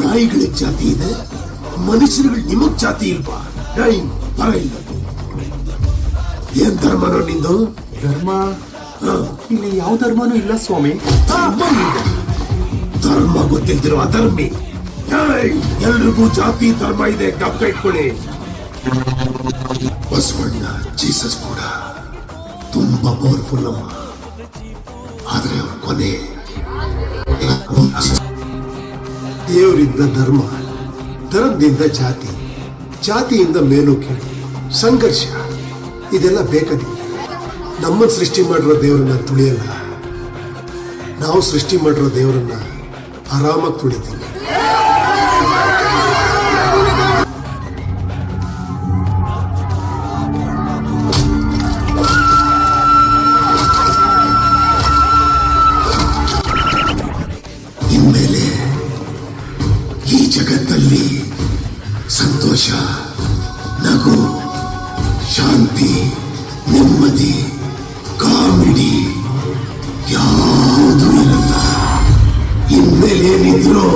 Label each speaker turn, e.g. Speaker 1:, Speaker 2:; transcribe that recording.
Speaker 1: ನಾಯಿಗಳಿಗೆ ಜಾತಿ ಇದೆ, ಮನುಷ್ಯರುಗಳಿಗೆ ನಿಮಗ್ ಜಾತಿ ಇಲ್ವಾ? ಬರ ಇಲ್ಲ. ಏನ್ ಧರ್ಮನೋ ನಿಂದು?
Speaker 2: ಧರ್ಮ ಇಲ್ಲಿ ಯಾವ ಧರ್ಮನೂ ಇಲ್ಲ ಸ್ವಾಮಿ.
Speaker 1: ಧರ್ಮ ಗೊತ್ತಿಲ್ದಿರೋ ಅಧರ್ಮಿ. ಎಲ್ರಿಗೂ ಜಾತಿ ಧರ್ಮ ಇದೆ, ಜ್ಞಾಪಕ ಇಟ್ಕೊಳ್ಳಿ. ಬಸವಣ್ಣ, ಜೀಸಸ್ ಕೂಡ ತುಂಬಾ ಪವರ್ಫುಲ್ ಅಮ್ಮ, ಆದ್ರೆ ಅವ್ರ ಕೊನೆ
Speaker 3: ದೇವರಿಂದ ಧರ್ಮ, ಧರ್ಮದಿಂದ ಜಾತಿ, ಜಾತಿಯಿಂದ ಮೇಲು ಕೀಳು, ಸಂಘರ್ಷ ಇದೆಲ್ಲ ಬೇಕಾದಿಲ್ಲ. ನಮ್ಮನ್ನು ಸೃಷ್ಟಿ ಮಾಡಿರೋ ದೇವರನ್ನ ತುಳಿಯಲ್ಲ, ನಾವು ಸೃಷ್ಟಿ ಮಾಡಿರೋ ದೇವರನ್ನ ಆರಾಮಾಗಿ ತುಳಿತೀವಿ.
Speaker 1: ಇನ್ಮೇಲೆ ಈ ಜಗತ್ತಲ್ಲಿ ಸಂತೋಷ, ನಗು, ಶಾಂತಿ, ನೆಮ್ಮದಿ, ಕಾಮಿಡಿ ಯಾವುದೂ ಇರಲ್ಲ. ಇನ್ಮೇಲೆ ಏನಿದ್ರು